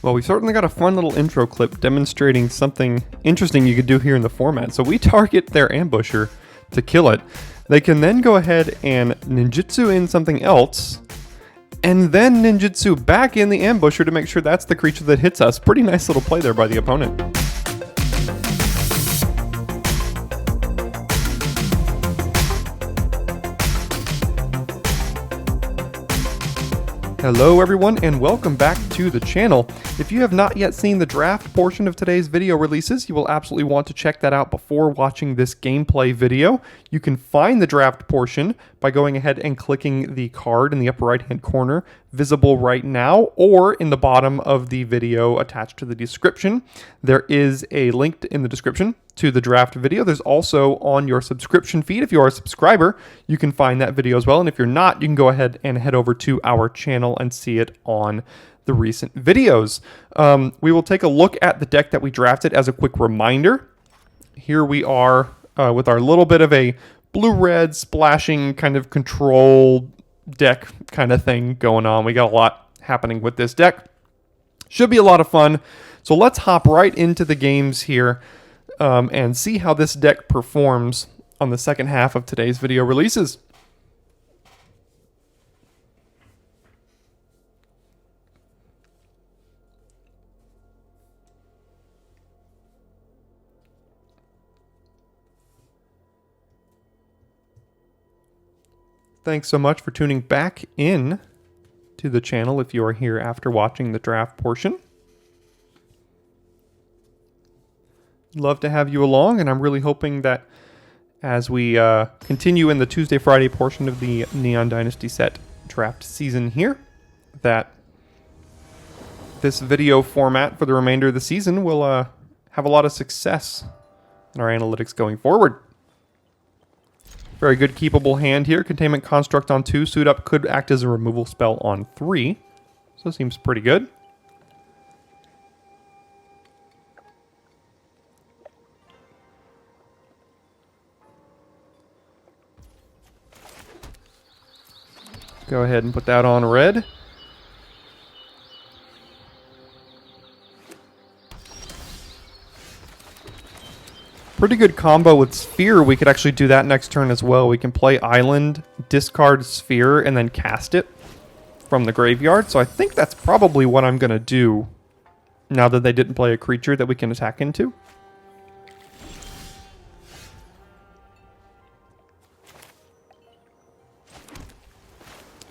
Well, we certainly got a fun little intro clip demonstrating something interesting you could do here in the format. So we target their ambusher to kill it. They can then go ahead and ninjutsu in something else, and then ninjutsu back in the ambusher to make sure that's the creature that hits us. Pretty nice little play there by the opponent. Hello everyone and welcome back to the channel. If you have not yet seen the draft portion of today's video releases, you will absolutely want to check that out before watching this gameplay video. You can find the draft portion by going ahead and clicking the card in the upper right hand corner visible right now, or in the bottom of the video attached to the description. There is a link in the description to the draft video. There's also on your subscription feed. If you are a subscriber, you can find that video as well. And if you're not, you can go ahead and head over to our channel and see it on the recent videos. We will take a look at the deck that we drafted as a quick reminder. Here we are with our little bit of a blue-red splashing kind of control deck kind of thing going on. We got a lot happening with this deck. Should be a lot of fun. So let's hop right into the games here and see how this deck performs on the second half of today's video releases. Thanks so much for tuning back in to the channel if you are here after watching the draft portion. Love to have you along, and I'm really hoping that as we continue in the Tuesday, Friday portion of the Neon Dynasty set draft season here, that this video format for the remainder of the season will have a lot of success in our analytics going forward. Very good keepable hand here. Containment Construct on 2. Suit Up could act as a removal spell on 3. So it seems pretty good. Go ahead and put that on red. Pretty good combo with Sphere. We could actually do that next turn as well. We can play Island, discard Sphere, and then cast it from the graveyard. So I think that's probably what I'm going to do now that they didn't play a creature that we can attack into.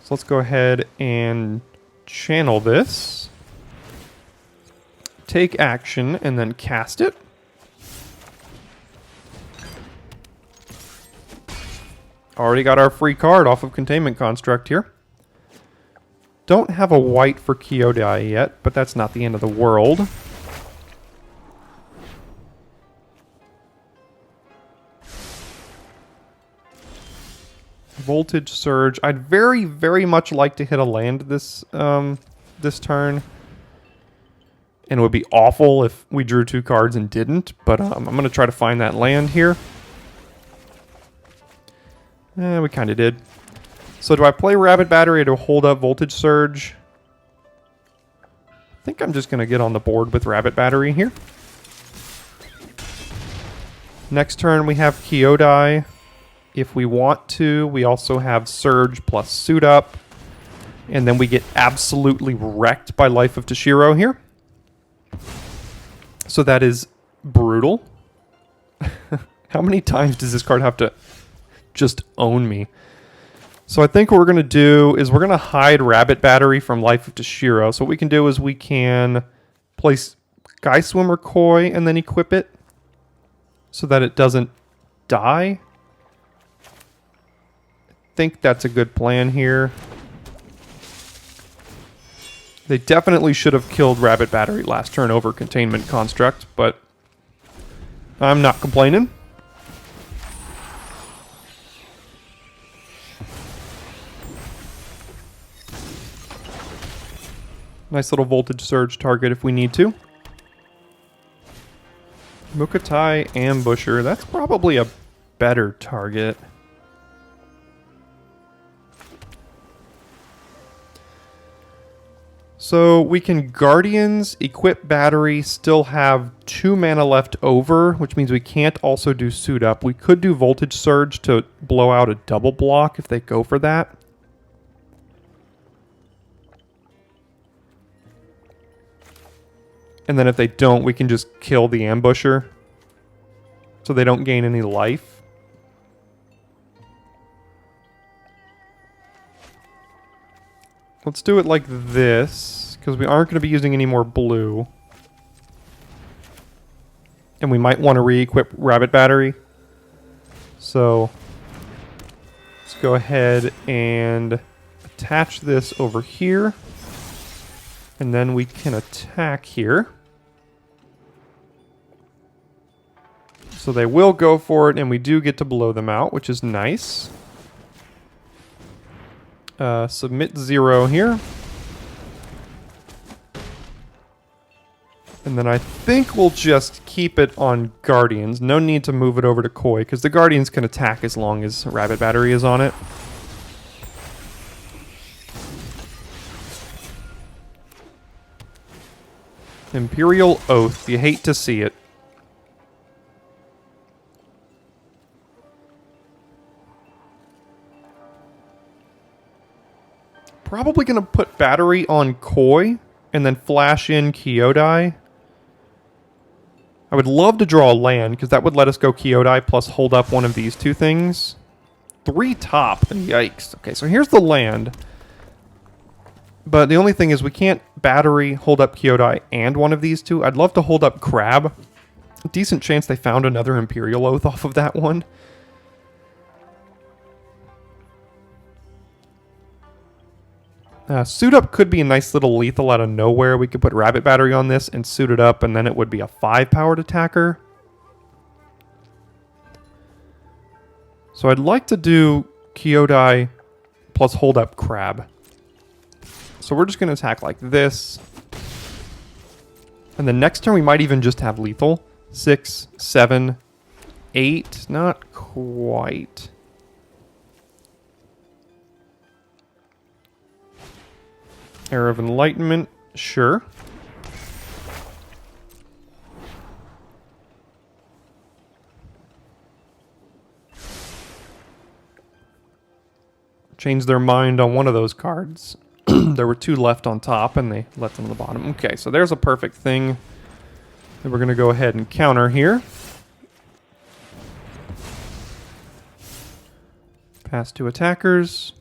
So let's go ahead and channel this. Take action and then cast it. Already got our free card off of Containment Construct here. Don't have a white for Kyodai yet, but that's not the end of the world. Voltage Surge. I'd very, very much like to hit a land this this turn. And it would be awful if we drew 2 cards and didn't, but I'm going to try to find that land here. We kind of did. So do I play Rabbit Battery to hold up Voltage Surge? I think I'm just going to get on the board with Rabbit Battery here. Next turn we have Kyodai. If we want to, we also have Surge plus Suit Up. And then we get absolutely wrecked by Life of Toshiro here. So that is brutal. How many times does this card have to just own me? So I think what we're going to do is we're going to hide Rabbit Battery from Life of Toshiro. So what we can do is we can place Sky Swimmer Koi and then equip it so that it doesn't die. I think that's a good plan here. They definitely should have killed Rabbit Battery last turn over Containment Construct, but I'm not complaining. Nice little Voltage Surge target if we need to. Mukotai Ambusher. That's probably a better target. So we can Guardians, equip battery, still have 2 mana left over, which means we can't also do Suit Up. We could do Voltage Surge to blow out a double block if they go for that. And then if they don't, we can just kill the Ambusher so they don't gain any life. Let's do it like this, because we aren't going to be using any more blue. And we might want to re-equip Rabbit Battery. So let's go ahead and attach this over here. And then we can attack here. So they will go for it, and we do get to blow them out, which is nice. Submit 0 here. And then I think we'll just keep it on Guardians. No need to move it over to Koi, because the Guardians can attack as long as Rabbit Battery is on it. Imperial Oath. You hate to see it. Probably going to put battery on Koi and then flash in Kyodai. I would love to draw a land because that would let us go Kyodai plus hold up one of these two things. 3 top. Yikes. Okay, so here's the land. But the only thing is we can't battery, hold up Kyodai, and one of these two. I'd love to hold up Crab. Decent chance they found another Imperial Oath off of that one. Suit Up could be a nice little lethal out of nowhere. We could put Rabbit Battery on this and suit it up, and then it would be a 5-powered attacker. So I'd like to do Kyodai plus hold up Crab. So we're just going to attack like this. And then next turn we might even just have lethal. 6, 7, 8. Not quite. Era of Enlightenment. Sure. Changed their mind on one of those cards. There were 2 left on top, and they left them on the bottom. Okay, so there's a perfect thing that we're going to go ahead and counter here. Pass 2 attackers.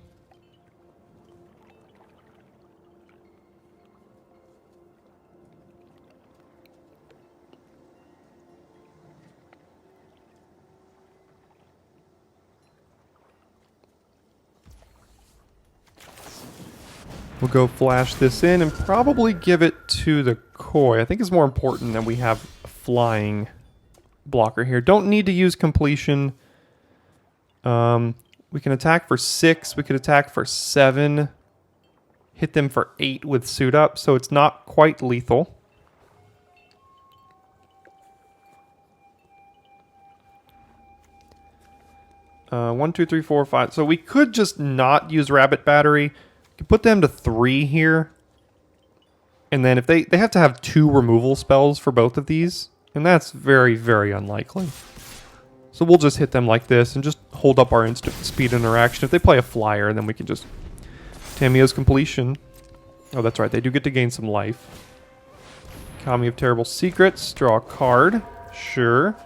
We'll go flash this in and probably give it to the Koi. I think it's more important that we have a flying blocker here. Don't need to use completion. We can attack for 6. We could attack for 7. Hit them for 8 with Suit Up, so it's not quite lethal. One, two, three, four, 5. So we could just not use Rabbit Battery. Put them to 3 here. And then if they have to have 2 removal spells for both of these. And that's very, very unlikely. So we'll just hit them like this and just hold up our instant speed interaction. If they play a flyer, then we can just Tamiyo's completion. Oh, that's right. They do get to gain some life. Kami of Terrible Secrets. Draw a card. Sure.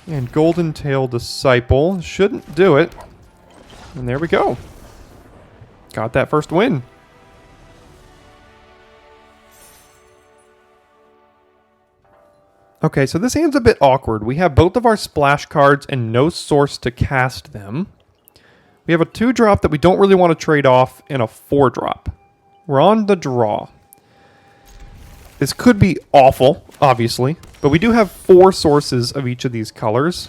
And Golden Tail Disciple. Shouldn't do it. And there we go. Got that first win. Okay, so this hand's a bit awkward. We have both of our splash cards and no source to cast them. We have a 2-drop that we don't really want to trade off and a 4-drop. We're on the draw. This could be awful, obviously, but we do have 4 sources of each of these colors.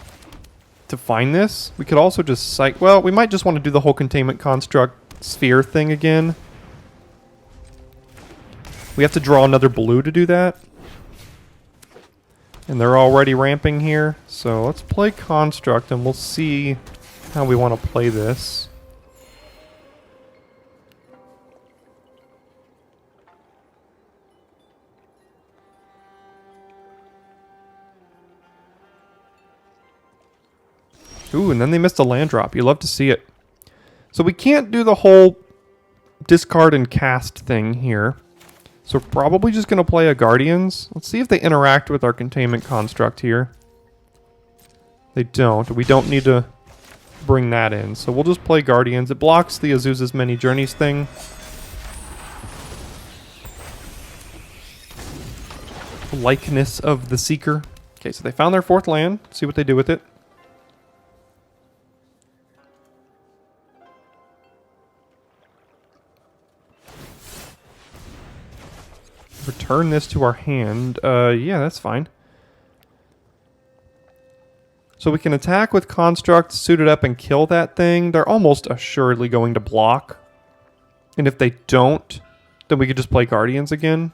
To find this, we could also just well, we might just want to do the whole containment construct sphere thing again. We have to draw another blue to do that. And they're already ramping here, so let's play construct and we'll see how we want to play this. Ooh, and then they missed a land drop. You love to see it. So we can't do the whole discard and cast thing here. So we're probably just going to play a Guardians. Let's see if they interact with our containment construct here. They don't. We don't need to bring that in. So we'll just play Guardians. It blocks the Azusa's Many Journeys thing. Likeness of the Seeker. Okay, so they found their 4th land. Let's see what they do with it. Return this to our hand. Yeah, that's fine. So we can attack with Construct, suit it up, and kill that thing. They're almost assuredly going to block. And if they don't, then we could just play Guardians again.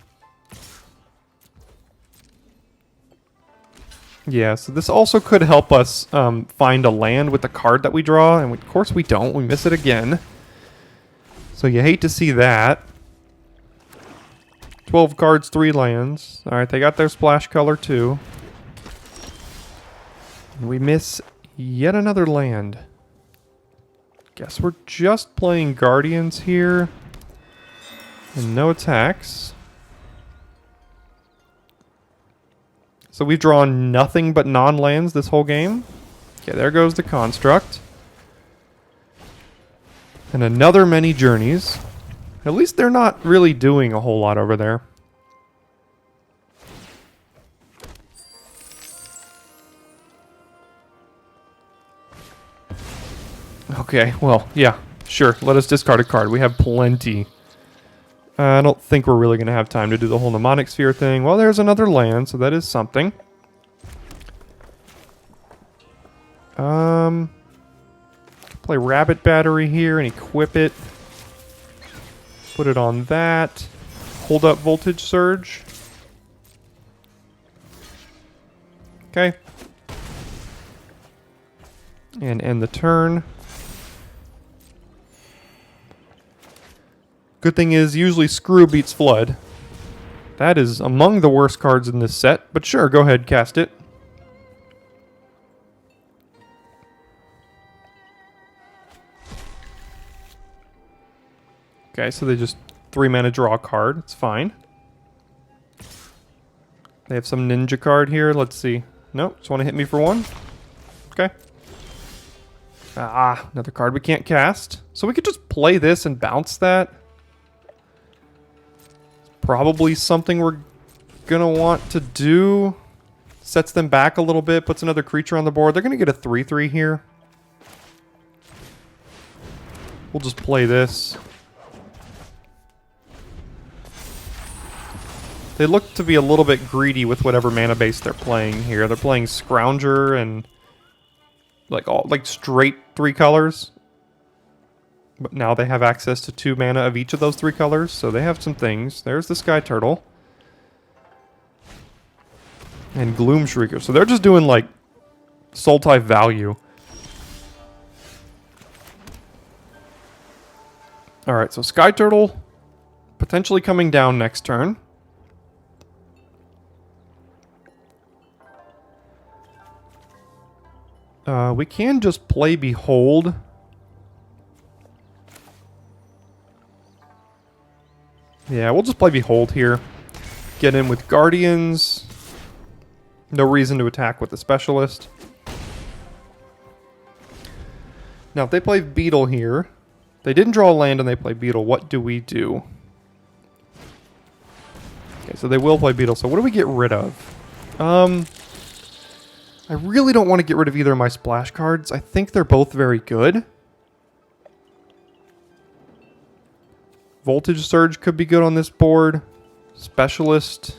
Yeah, so this also could help us find a land with the card that we draw. And of course we don't. We miss it again. So you hate to see that. 12 cards, 3 lands. Alright, they got their splash color too. And we miss yet another land. Guess we're just playing Guardians here. And no attacks. So we've drawn nothing but non-lands this whole game. Okay, there goes the Construct. And another Many Journeys. At least they're not really doing a whole lot over there. Okay, well, yeah, sure. Let us discard a card. We have plenty. I don't think we're really going to have time to do the whole Mnemonic Sphere thing. Well, there's another land, so that is something. Play Rabbit Battery here and equip it. Put it on that. Hold up Voltage Surge. Okay. And end the turn. Good thing is, usually Screw beats Flood. That is among the worst cards in this set, but sure, go ahead, cast it. Okay, so they just 3 mana draw a card. It's fine. They have some ninja card here. Let's see. Nope, just want to hit me for 1. Okay. Ah, another card we can't cast. So we could just play this and bounce that. Probably something we're gonna want to do. Sets them back a little bit, puts another creature on the board. They're gonna get a 3/3 here. We'll just play this. They look to be a little bit greedy with whatever mana base they're playing here. They're playing Scrounger and like straight 3 colors. But now they have access to 2 mana of each of those 3 colors, so they have some things. There's the Sky Turtle. And Gloom Shrieker. So they're just doing like Sultai value. Alright, so Sky Turtle potentially coming down next turn. We can just play Behold. Yeah, we'll just play Behold here. Get in with Guardians. No reason to attack with the Specialist. Now, if they play Beetle here, they didn't draw a land and they play Beetle, what do we do? Okay, so they will play Beetle, so what do we get rid of? I really don't want to get rid of either of my splash cards. I think they're both very good. Voltage Surge could be good on this board. Specialist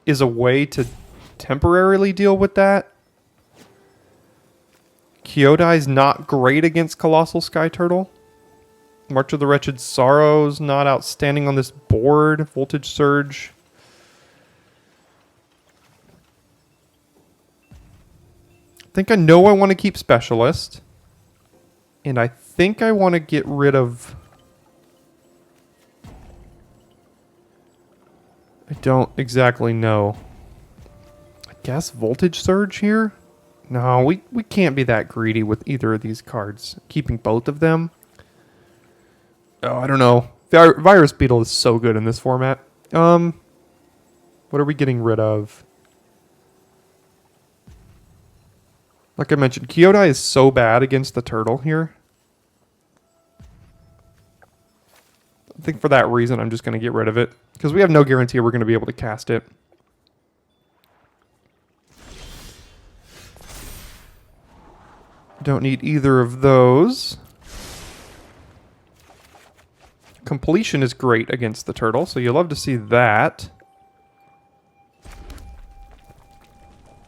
is a way to temporarily deal with that. Kyodai's not great against Colossal Sky Turtle. March of the Wretched Sorrows, not outstanding on this board. Voltage Surge. I think I know I want to keep Specialist. And I think I want to get rid of... I don't exactly know. I guess Voltage Surge here? No, we can't be that greedy with either of these cards. Keeping both of them. Oh, I don't know. Virus Beetle is so good in this format. What are we getting rid of? Like I mentioned, Kyodai is so bad against the turtle here. I think for that reason, I'm just going to get rid of it. Because we have no guarantee we're going to be able to cast it. Don't need either of those. Completion is great against the turtle, so you'll love to see that.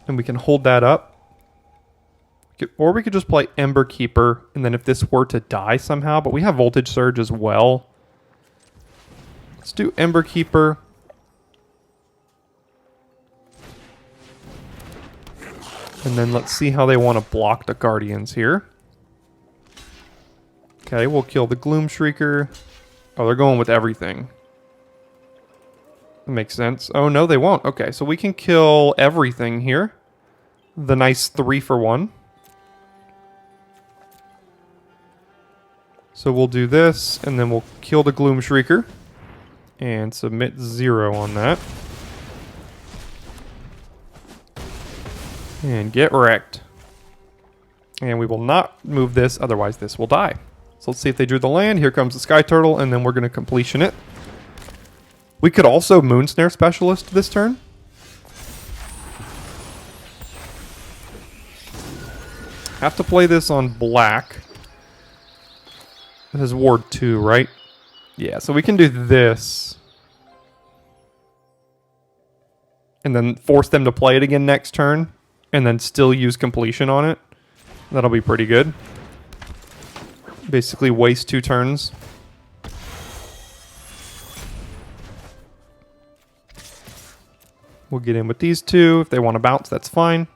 And we can hold that up. Or we could just play Ember Keeper, and then if this were to die somehow, but we have Voltage Surge as well. Let's do Ember Keeper. And then let's see how they want to block the Guardians here. Okay, we'll kill the Gloom Shrieker. Oh, they're going with everything. That makes sense. Oh, no, they won't. Okay, so we can kill everything here. The nice 3-for-1. So we'll do this, and then we'll kill the Gloom Shrieker. And submit 0 on that. And get wrecked. And we will not move this, otherwise this will die. So let's see if they drew the land. Here comes the Sky Turtle, and then we're going to completion it. We could also Moonsnare Specialist this turn. Have to play this on black. This is Ward 2, right? Yeah, so we can do this. And then force them to play it again next turn. And then still use completion on it. That'll be pretty good. Basically waste 2 turns. We'll get in with these 2. If they want to bounce, that's fine.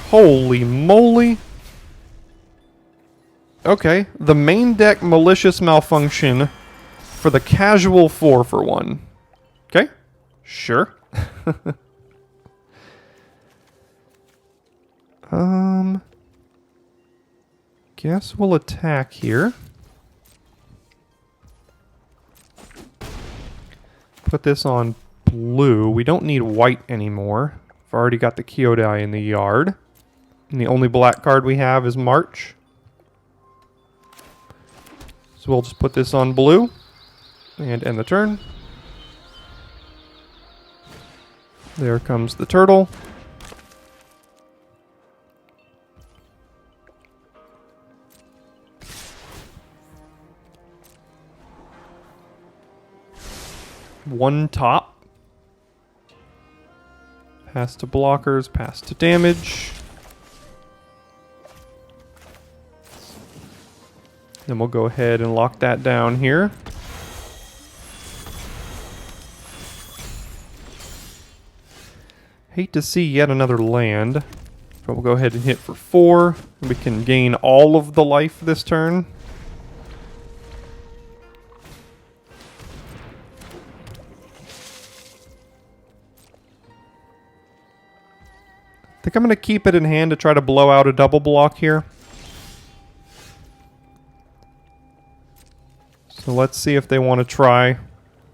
Holy moly. Okay, the main deck Malicious Malfunction for the casual 4-for-1. Okay, sure. Guess we'll attack here. Put this on blue. We don't need white anymore. I've already got the Kyodai in the yard. And the only black card we have is March. So we'll just put this on blue and end the turn. There comes the turtle. One top. Pass to blockers, pass to damage. Then we'll go ahead and lock that down here. Hate to see yet another land, but we'll go ahead and hit for 4. We can gain all of the life this turn. I think I'm going to keep it in hand to try to blow out a double block here. So let's see if they want to try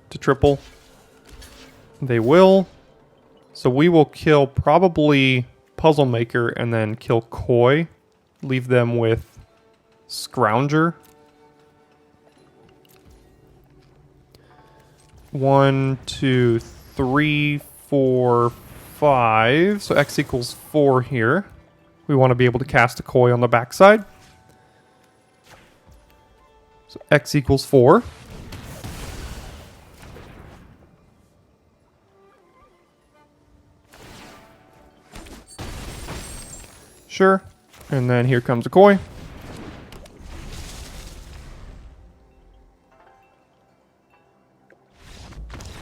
to triple. They will. So we will kill probably Puzzle Maker and then kill Koi. Leave them with Scrounger. 1, 2, 3, 4, 5. So X equals 4 here. We want to be able to cast a Koi on the backside. So X equals 4. Sure. And then here comes a Koi.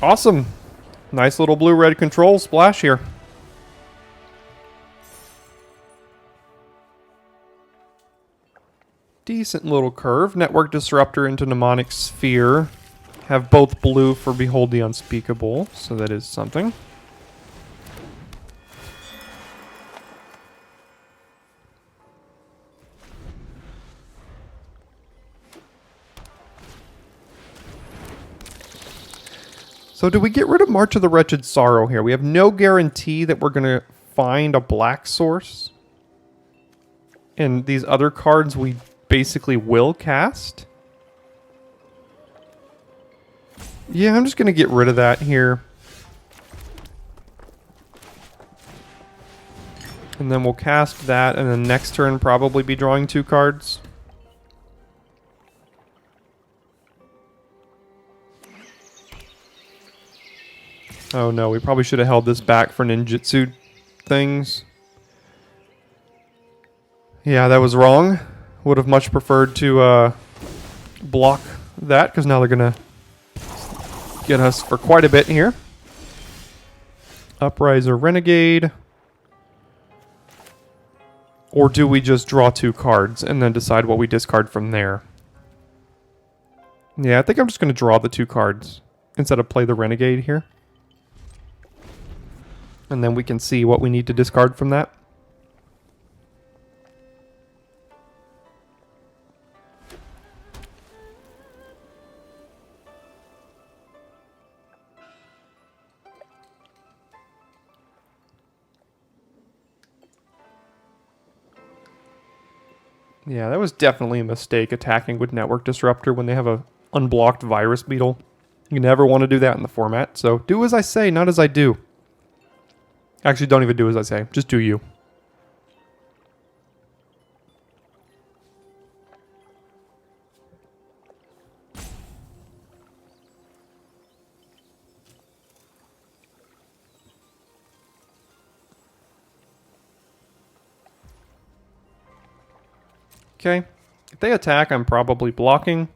Awesome. Nice little blue-red control splash here. decent little curve. Network Disruptor into Mnemonic Sphere. Have both blue for Behold the Unspeakable, so that is something. So do we get rid of March of the Wretched Sorrow here? We have no guarantee that we're going to find a black source. And these other cards we basically will cast. Yeah, I'm just going to get rid of that here. And then we'll cast that, and then next turn probably be drawing 2 cards. Oh no, we probably should have held this back for ninjutsu things. Yeah, that was wrong. Would have much preferred to block that, because now they're going to get us for quite a bit here. Upriser Renegade. Or do we just draw 2 cards and then decide what we discard from there? Yeah, I think I'm just going to draw the 2 cards instead of play the Renegade here. And then we can see what we need to discard from that. Yeah, that was definitely a mistake attacking with Network Disruptor when they have a unblocked Virus Beetle. You never want to do that in the format, so do as I say, not as I do. Actually, don't even do as I say. Just do you. Okay. If they attack, I'm probably blocking.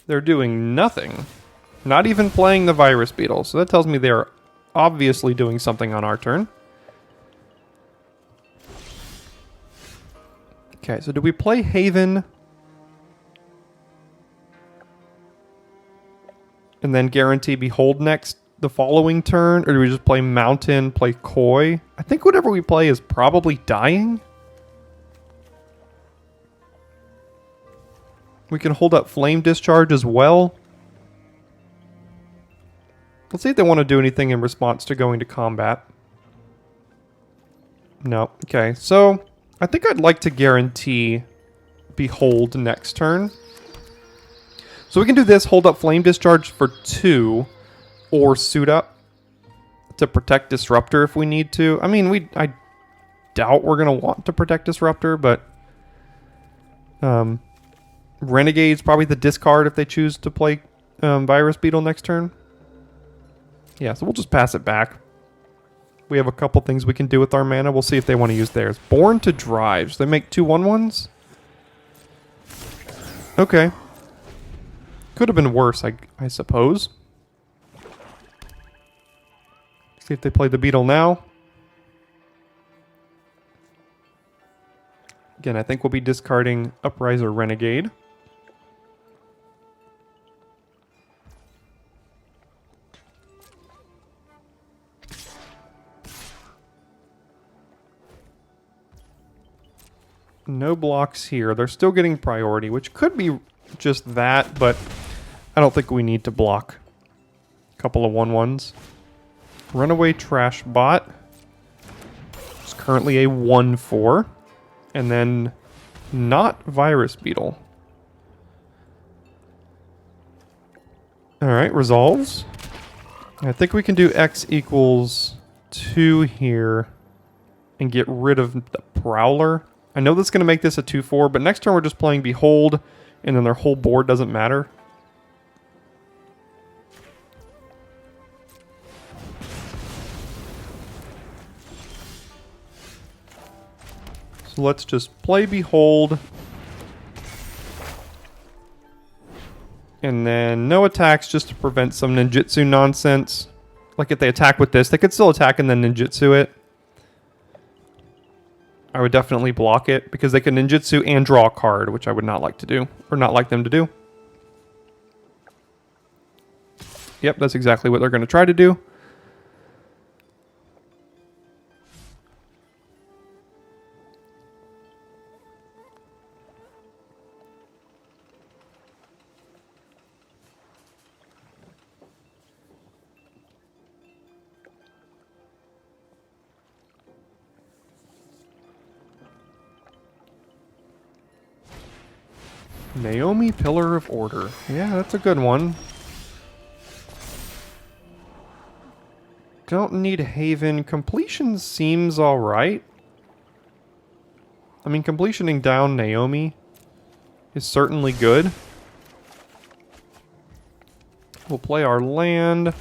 They're doing nothing. Not even playing the Virus Beetle. So that tells me they're obviously doing something on our turn. Okay, so do we play Haven? And then guarantee Behold next the following turn? Or do we just play Mountain, play Koi? I think whatever we play is probably dying. We can hold up Flame Discharge as well. Let's see if they want to do anything in response to going to combat. No. Okay, so I think I'd like to guarantee Behold next turn. So we can do this, hold up Flame Discharge for 2, or suit up to protect Disruptor if we need to. I mean, I doubt we're going to want to protect Disruptor, but Renegade's probably the discard if they choose to play Virus Beetle next turn. Yeah, so we'll just pass it back. We have a couple things we can do with our mana. We'll see if they want to use theirs. Born to Drive. So they make 2 1/1s? Okay. Could have been worse, I suppose. See if they play the Beetle now. Again, I think we'll be discarding Upriser Renegade. No blocks here. They're still getting priority, which could be just that, but I don't think we need to block. A couple of 1/1s. Runaway Trash Bot. It's currently a 1/4. And then not Virus Beetle. Alright, resolves. I think we can do X equals 2 here and get rid of the Prowler. I know that's going to make this a 2/4, but next turn we're just playing Behold, and then their whole board doesn't matter. So let's just play Behold. And then no attacks just to prevent some ninjutsu nonsense. Like if they attack with this, they could still attack and then ninjutsu it. I would definitely block it because they can ninjutsu and draw a card, which I would not like to do, or not like them to do. Yep, that's exactly what they're going to try to do. Naomi, Pillar of Order. Yeah, that's a good one. Don't need Haven. Completion seems alright. I mean, completioning down Naomi is certainly good. We'll play our land.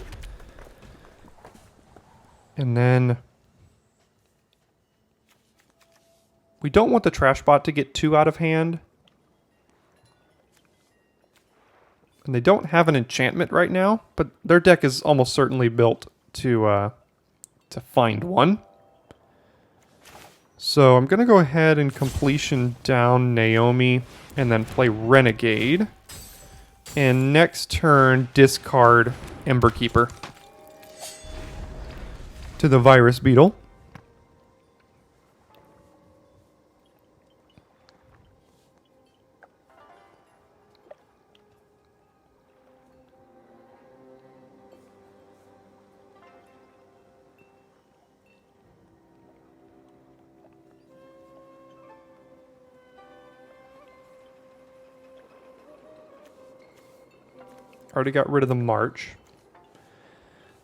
And then we don't want the trash bot to get too out of hand. And they don't have an enchantment right now, but their deck is almost certainly built to find one. So I'm going to go ahead and completion down Naomi and then play Renegade. And next turn, discard Emberkeeper to the Virus Beetle. Already got rid of the March.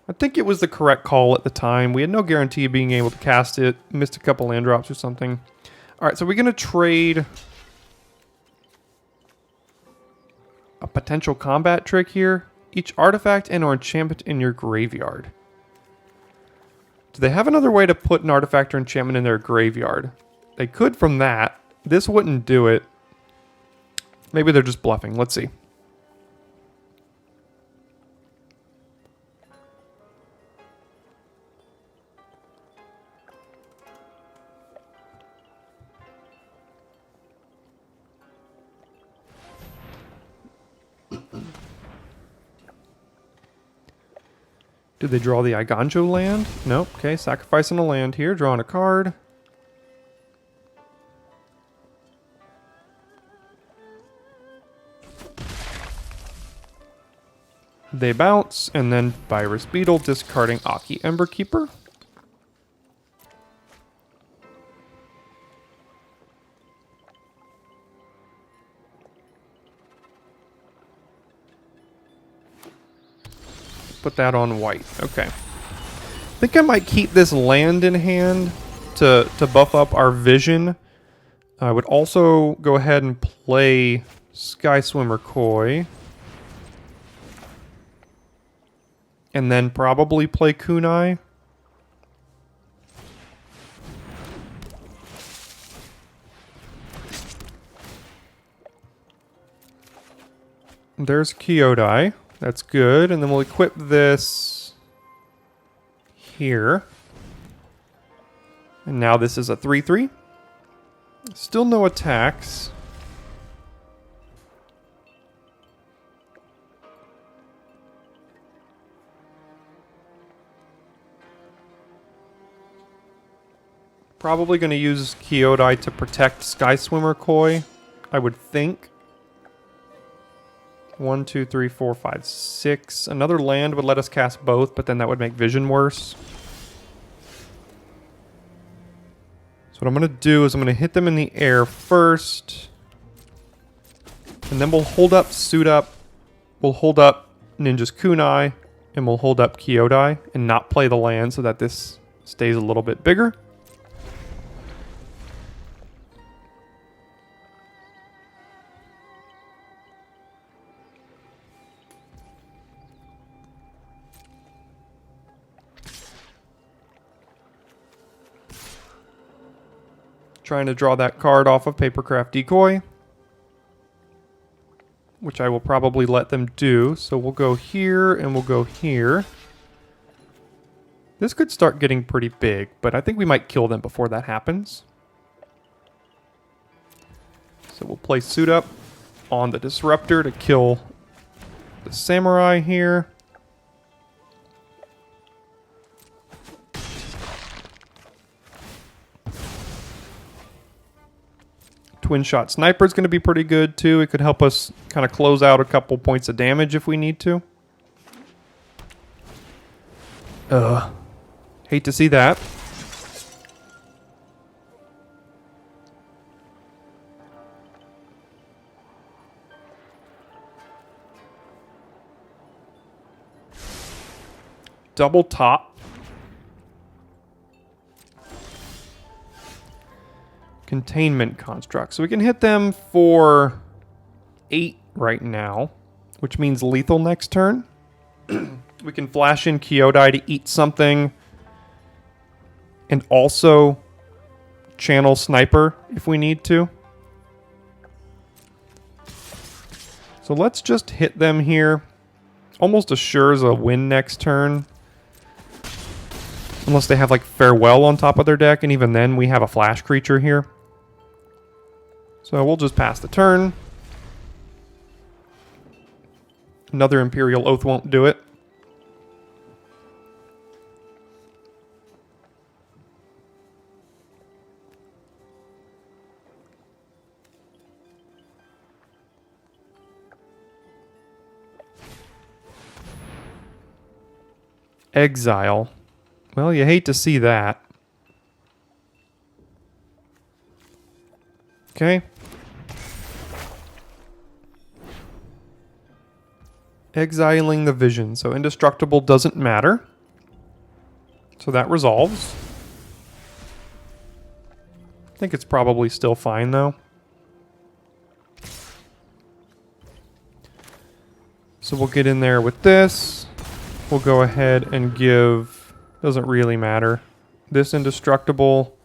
I think it was the correct call at the time. We had no guarantee of being able to cast it. Missed a couple land drops or something. Alright, so we're going to trade a potential combat trick here. Each artifact and or enchantment in your graveyard. Do they have another way to put an artifact or enchantment in their graveyard? They could from that. This wouldn't do it. Maybe they're just bluffing. Let's see. Did they draw the Iganjo land? Nope. Okay, sacrificing a land here, drawing a card. They bounce, and then Virus Beetle discarding Aki Emberkeeper. Put that on white. Okay. I think I might keep this land in hand to buff up our vision. I would also go ahead and play Sky Swimmer Koi. And then probably play Kunai. There's Kyodai. That's good. And then we'll equip this here. And now this is a 3/3. Still no attacks. Probably going to use Kyodai to protect Sky Swimmer Koi, I would think. 1, 2, 3, 4, 5, 6. Another land would let us cast both, but then that would make vision worse. So what I'm going to do is I'm going to hit them in the air first. And then we'll hold up, suit up. We'll hold up Ninja's Kunai. And we'll hold up Kyodai and not play the land so that this stays a little bit bigger. Trying to draw that card off of Papercraft Decoy, which I will probably let them do. So we'll go here and we'll go here. This could start getting pretty big, but I think we might kill them before that happens. So we'll play Suit Up on the Disruptor to kill the Samurai here. Twin Shot Sniper is going to be pretty good too. It could help us kind of close out a couple points of damage if we need to. Hate to see that. Double top. Containment construct. So we can hit them for 8 right now, which means lethal next turn. We can flash in Kyodai to eat something and also channel Sniper if we need to. So let's just hit them here. Almost assures a win next turn. Unless they have like Farewell on top of their deck, and even then we have a flash creature here. So we'll just pass the turn. Another Imperial Oath won't do it. Exile. Well, you hate to see that. Okay. Exiling the Vision. So indestructible doesn't matter. So that resolves. I think it's probably still fine though. So we'll get in there with this. We'll go ahead and give, doesn't really matter, this indestructible.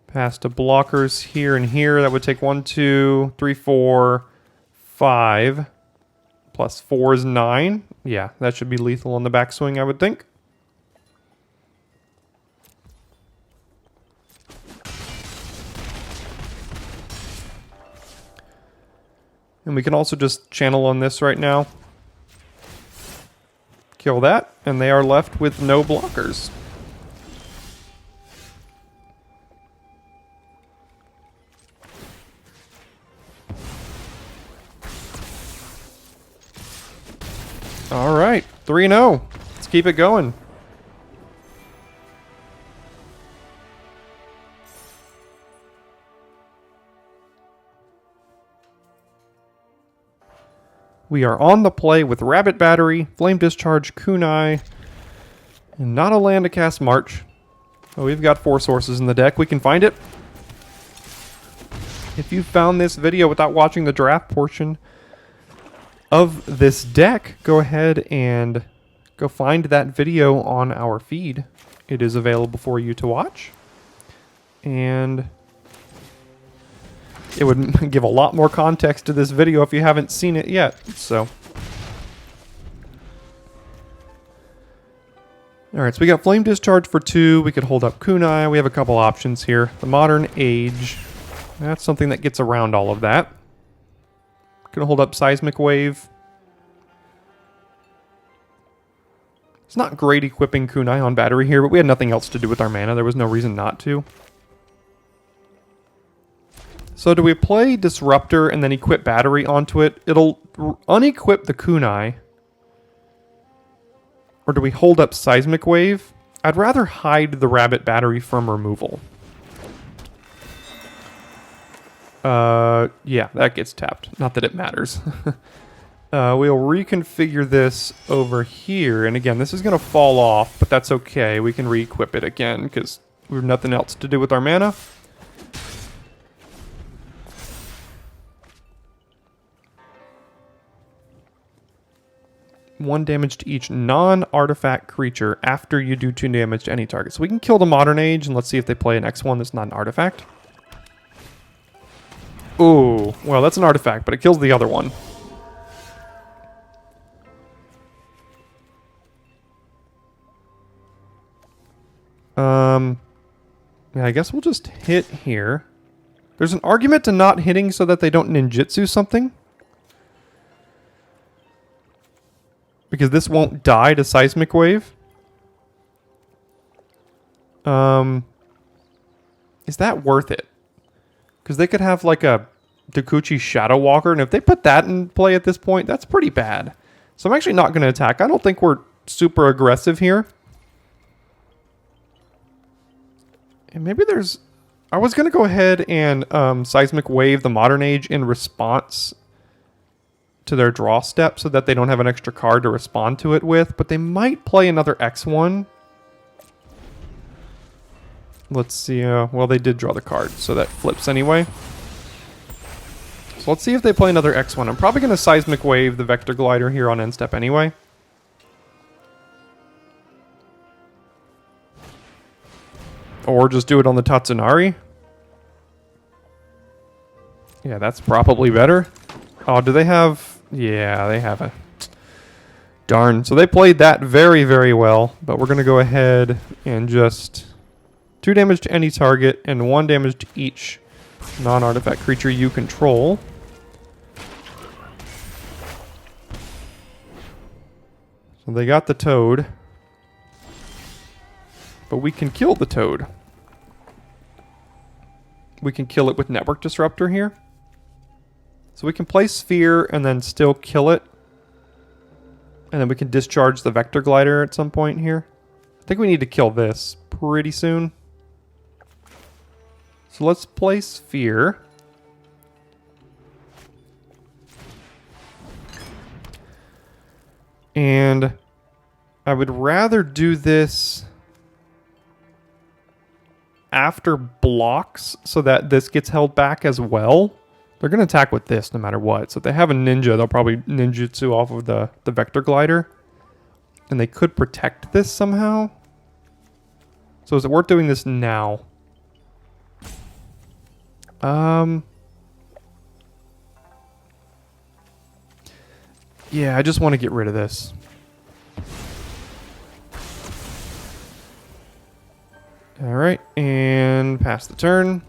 Pass to blockers here and here. That would take 1, 2, 3, 4, 5. Plus 4 is 9. Yeah, that should be lethal on the backswing, I would think. And we can also just channel on this right now. Kill that, and they are left with no blockers. All right, 3-0. Let's keep it going. We are on the play with Rabbit Battery, Flame Discharge, Kunai, and not a land to cast March. So we've got 4 sources in the deck. We can find it. If you found this video without watching the draft portion of this deck, go ahead and go find that video on our feed. It is available for you to watch. And it would give a lot more context to this video if you haven't seen it yet. So, alright, so we got Flame Discharge for 2. We could hold up Kunai. We have a couple options here. The Modern Age. That's something that gets around all of that. Gonna hold up Seismic Wave. It's not great equipping Kunai on battery here, but we had nothing else to do with our mana. There was no reason not to. So do we play Disruptor and then equip battery onto it? It'll unequip the Kunai. Or do we hold up Seismic Wave? I'd rather hide the Rabbit Battery from removal. Yeah, that gets tapped. Not that it matters. We'll reconfigure this over here. And again, this is going to fall off, but that's okay. We can re-equip it again because we have nothing else to do with our mana. One damage to each non-artifact creature after you do 2 damage to any target. So we can kill the Modern Age, and let's see if they play an X1 that's not an artifact. Ooh, well, that's an artifact, but it kills the other one. Yeah, I guess we'll just hit here. There's an argument to not hitting so that they don't ninjutsu something. Because this won't die to Seismic Wave. Is that worth it? Because they could have like a Dokuchi Shadow Walker, and if they put that in play at this point, that's pretty bad. So I'm actually not going to attack. I don't think we're super aggressive here. And maybe there's... I was going to go ahead and Seismic Wave the Modern Age in response to their draw step so that they don't have an extra card to respond to it with, but they might play another X1. Let's see. Well, they did draw the card, so that flips anyway. So let's see if they play another X1. I'm probably going to Seismic Wave the Vector Glider here on end step anyway. Or just do it on the Tatsunari. Yeah, that's probably better. Oh, do they have... Yeah, they have a... Darn. So they played that very, very well. But we're going to go ahead and just... 2 damage to any target and 1 damage to each non-artifact creature you control. So they got the Toad. But we can kill the Toad. We can kill it with Network Disruptor here. So we can play Sphere and then still kill it. And then we can discharge the Vector Glider at some point here. I think we need to kill this pretty soon. So let's play Sphere. And I would rather do this after blocks so that this gets held back as well. They're going to attack with this no matter what. So if they have a ninja, they'll probably ninjutsu off of the Vector Glider. And they could protect this somehow. So is it worth doing this now? Yeah, I just want to get rid of this. Alright, and pass the turn.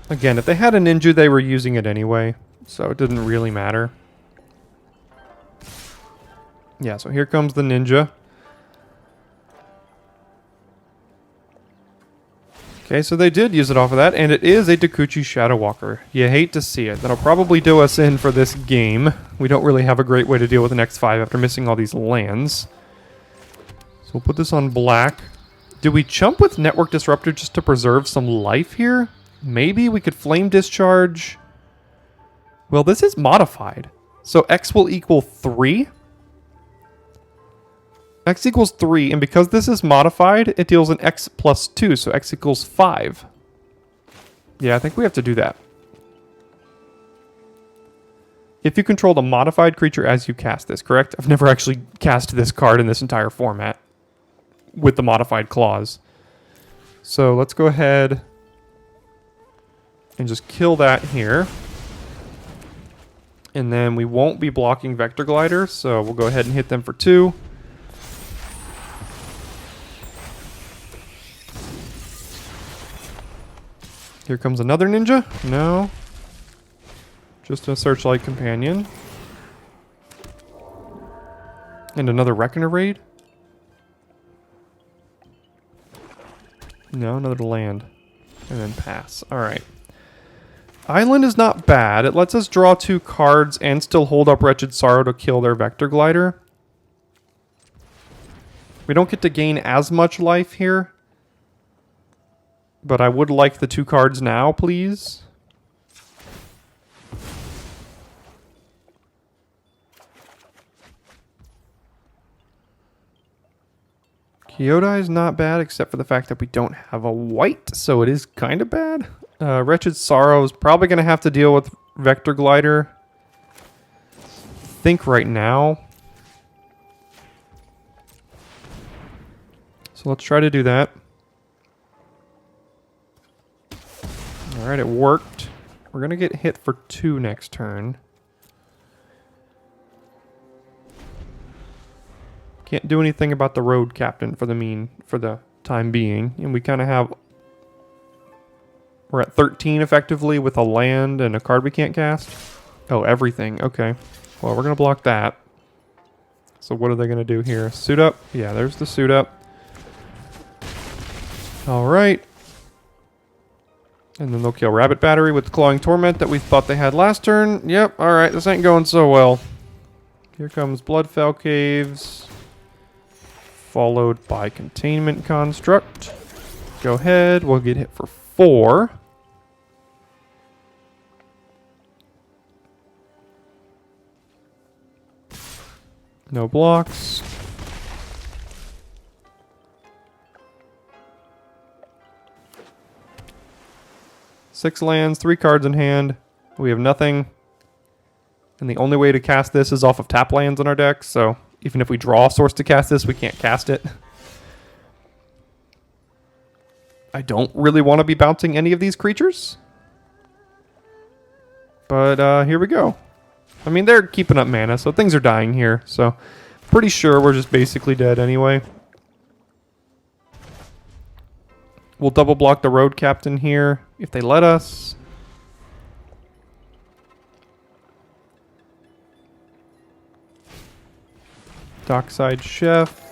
Again, if they had a ninja, they were using it anyway, so it didn't really matter. Yeah, so here comes the ninja. Okay, so they did use it off of that, and it is a Dokuchi Shadow Walker. You hate to see it. That'll probably do us in for this game. We don't really have a great way to deal with the next 5 after missing all these lands. So we'll put this on black. Do we chump with Network Disruptor just to preserve some life here? Maybe we could Flame Discharge. Well, this is modified. So X will equal 3. X equals 3, and because this is modified, it deals an X plus 2, so X equals 5. Yeah, I think we have to do that. If you control the modified creature as you cast this, correct? I've never actually cast this card in this entire format with the modified clause. So let's go ahead and just kill that here. And then we won't be blocking Vector Glider, so we'll go ahead and hit them for 2. Here comes another ninja. No. Just a Searchlight Companion. And another Reckoner Raid. No, another land. And then pass. Alright. Island is not bad. It lets us draw 2 cards and still hold up Wretched Sorrow to kill their Vector Glider. We don't get to gain as much life here. But I would like the 2 cards now, please. Kyodai is not bad, except for the fact that we don't have a white, so it is kind of bad. Wretched Sorrow is probably going to have to deal with Vector Glider. Think right now. So let's try to do that. Alright, it worked. We're going to get hit for 2 next turn. Can't do anything about the road captain for the time being. And we kind of have... We're at 13 effectively with a land and a card we can't cast. Oh, everything. Okay. Well, we're going to block that. So what are they going to do here? Suit up? Yeah, there's the suit up. All right. And then they'll kill Rabbit Battery with the Clawing Torment that we thought they had last turn. Yep, all right. This ain't going so well. Here comes Bloodfell Caves. Followed by Containment Construct. Go ahead. We'll get hit for 4. No blocks. Six lands, 3 cards in hand. We have nothing. And the only way to cast this is off of tap lands in our deck, so even if we draw a source to cast this, we can't cast it. I don't really want to be bouncing any of these creatures. But here we go. I mean, they're keeping up mana, so things are dying here. So pretty sure we're just basically dead anyway. We'll double block the Road Captain here if they let us. Dockside Chef.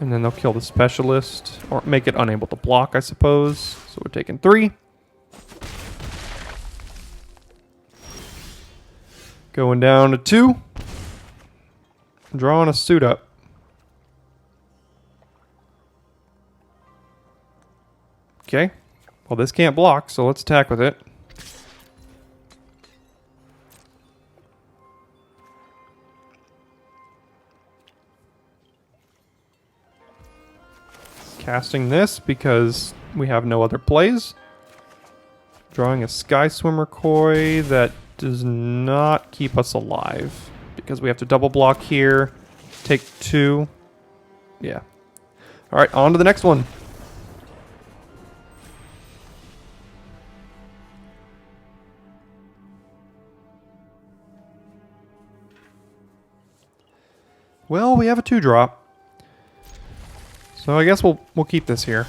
And then they'll kill the Specialist. Or make it unable to block, I suppose. So we're taking 3. Going down to 2. Drawing a suit up. Okay. Well, this can't block, so let's attack with it. Casting this because we have no other plays. Drawing a Sky Swimmer Koi that does not keep us alive because we have to double block here. Take 2. Yeah. All right, on to the next one. Well, we have a 2-drop. So I guess we'll keep this here.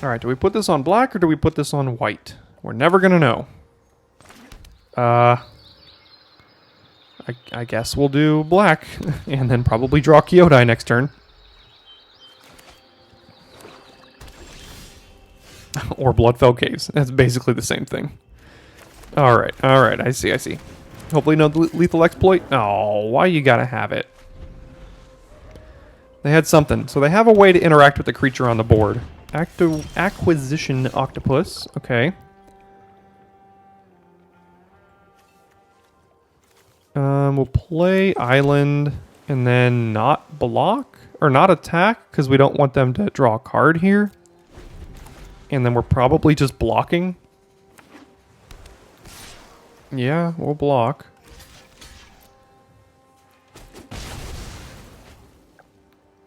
All right, do we put this on black or do we put this on white? We're never going to know. I guess we'll do black and then probably draw Kyodai next turn. Or Bloodfell Caves. That's basically the same thing. All right, I see. Hopefully no lethal exploit. Oh, why you gotta have it? They had something. So they have a way to interact with the creature on the board. Acquisition Octopus. Okay. We'll play Island and then not block or not attack because we don't want them to draw a card here. And then we're probably just blocking. Yeah, we'll block.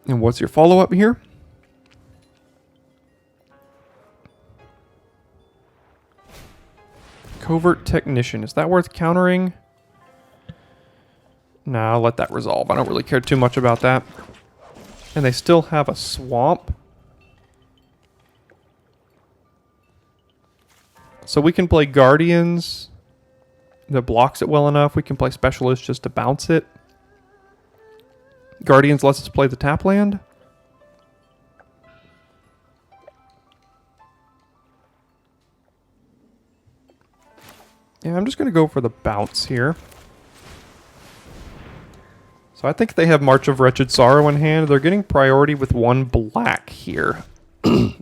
And what's your follow-up here? Covert Technician. Is that worth countering? Nah, I'll let that resolve. I don't really care too much about that. And they still have a swamp. So we can play Guardians that blocks it well enough. We can play Specialist just to bounce it. Guardians lets us play the tap land. Yeah, I'm just going to go for the bounce here. So I think they have March of Wretched Sorrow in hand. They're getting priority with 1 black here.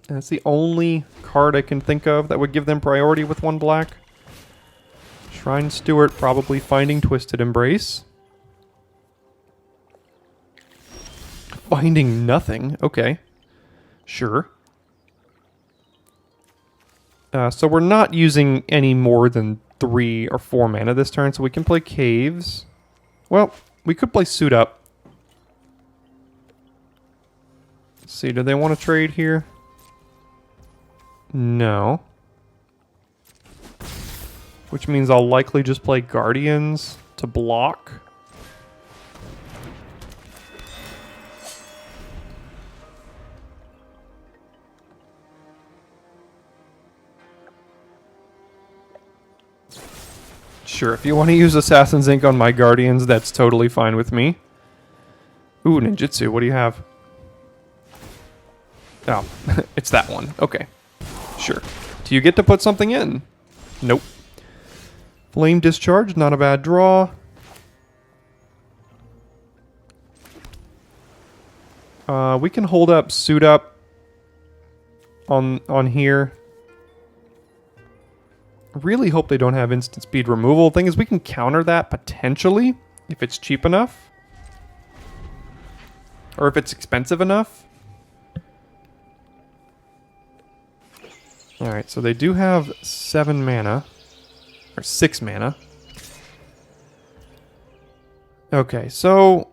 That's the only card I can think of that would give them priority with 1 black. Shrine Steward probably finding Twisted Embrace. Finding nothing. Okay. Sure. So we're not using any more than 3 or 4 mana this turn, so we can play Caves. Well, we could play Suit Up. Let's see, do they want to trade here? No. Which means I'll likely just play Guardians to block. Sure, if you want to use Assassin's Ink on my Guardians, that's totally fine with me. Ooh, Ninjutsu, what do you have? Oh, it's that one. Okay, sure. Do you get to put something in? Nope. Flame Discharge, not a bad draw. We can hold up, suit up on here. I really hope they don't have instant speed removal. Thing is, we can counter that potentially if it's cheap enough. Or if it's expensive enough. Alright, so they do have 7 mana. Or 6 mana. Okay, so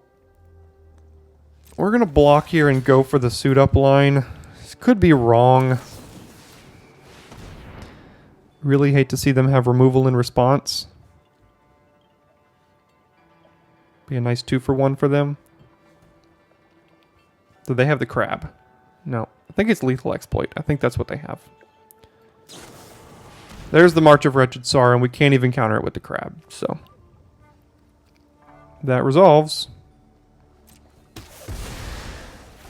we're going to block here and go for the suit up line. This could be wrong. Really hate to see them have removal in response. Be a nice 2-for-1 for them. Do they have the crab? No. I think it's Lethal Exploit. I think that's what they have. There's the March of Wretched Sorrow, and we can't even counter it with the crab, so that resolves.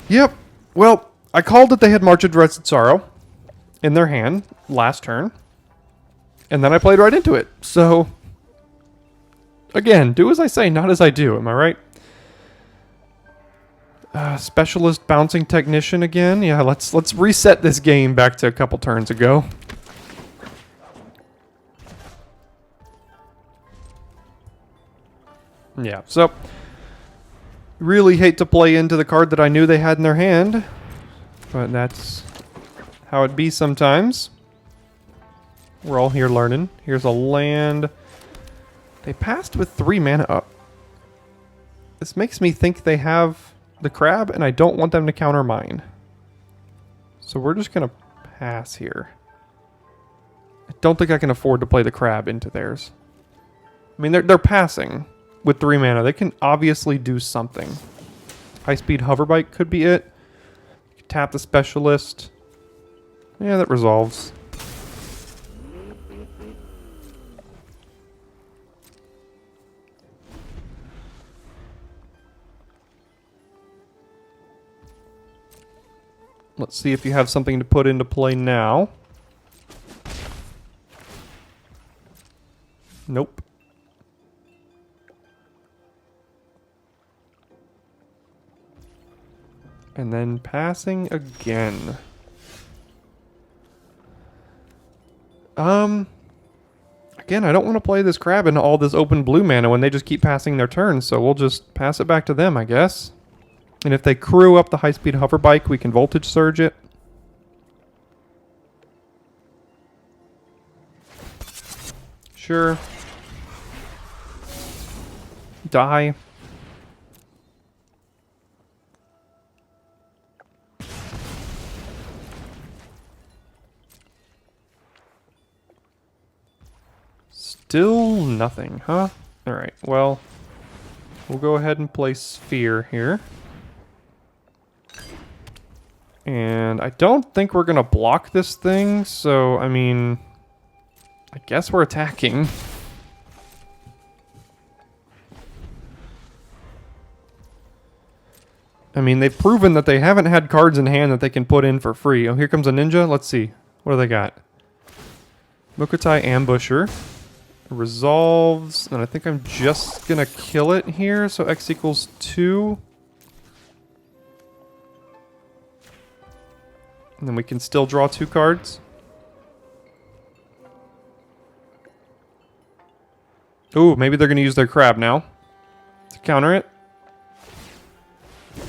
Yep. Well, I called that they had March of Wretched Sorrow in their hand last turn, and then I played right into it. So, again, do as I say, not as I do. Am I right? Specialist Bouncing Technician again. Yeah, let's reset this game back to a couple turns ago. Yeah, so really hate to play into the card that I knew they had in their hand, but that's how it be sometimes. We're all here learning. Here's a land. They passed with 3 mana up. This makes me think they have the crab, and I don't want them to counter mine. So we're just going to pass here. I don't think I can afford to play the crab into theirs. I mean, they're passing with 3 mana. They can obviously do something. High-speed hoverbike could be it. Tap the specialist. Yeah, that resolves. Let's see if you have something to put into play now. Nope. And then passing again. Again, I don't want to play this crab into all this open blue mana when they just keep passing their turns, so we'll just pass it back to them, I guess. And if they crew up the high-speed hover bike, we can voltage surge it. Sure. Die. Still nothing, huh? Alright, well, we'll go ahead and play Sphere here. And I don't think we're going to block this thing, so, I mean, I guess we're attacking. I mean, they've proven that they haven't had cards in hand that they can put in for free. Oh, here comes a ninja. Let's see. What do they got? Mokutai Ambusher. Resolves, and I think I'm just gonna kill it here, so X equals 2. And then we can still draw 2 cards. Ooh, maybe they're gonna use their crab now to counter it.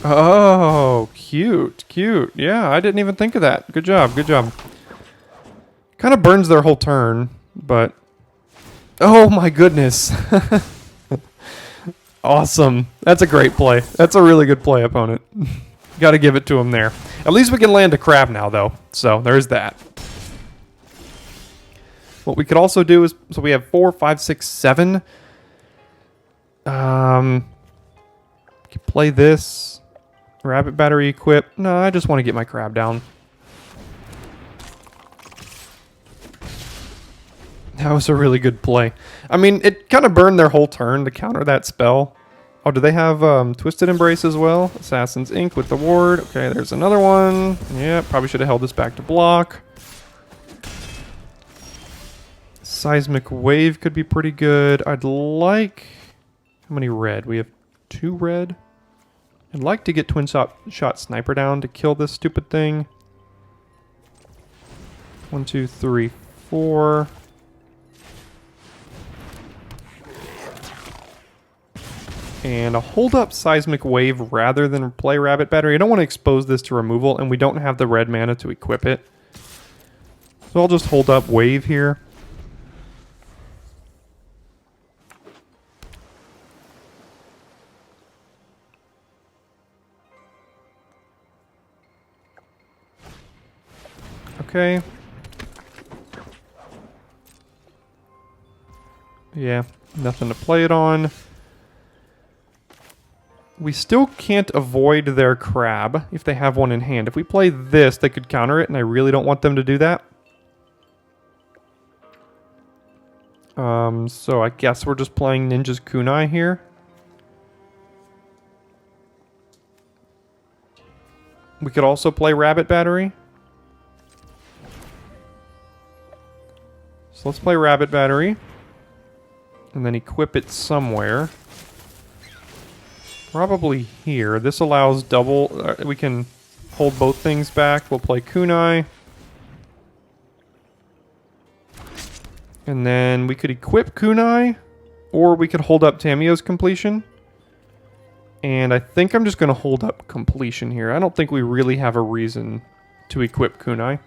Oh, cute, cute. Yeah, I didn't even think of that. Good job, good job. Kind of burns their whole turn, but oh my goodness. Awesome. That's a great play. That's a really good play, opponent. Got to give it to him there. At least we can land a crab now, though. So there's that. What we could also do is, so we have 4, 5, 6, 7. Play this. Rabbit battery equip. No, I just want to get my crab down. That was a really good play. I mean, it kind of burned their whole turn to counter that spell. Oh, do they have Twisted Embrace as well? Assassin's Ink with the ward. Okay, there's another one. Yeah, probably should have held this back to block. Seismic Wave could be pretty good. I'd like... How many red? We have 2 red. I'd like to get Twin Shot Sniper down to kill this stupid thing. 1, 2, 3, 4. And I'll hold up Seismic Wave rather than play Rabbit Battery. I don't want to expose this to removal, and we don't have the red mana to equip it. So I'll just hold up Wave here. Okay. Yeah, nothing to play it on. We still can't avoid their crab if they have one in hand. If we play this, they could counter it, and I really don't want them to do that. So I guess we're just playing Ninja's Kunai here. We could also play Rabbit Battery. So let's play Rabbit Battery. And then equip it somewhere. Probably here. This allows double... we can hold both things back. We'll play Kunai. And then we could equip Kunai. Or we could hold up Tamiyo's Completion. And I think I'm just going to hold up Completion here. I don't think we really have a reason to equip Kunai.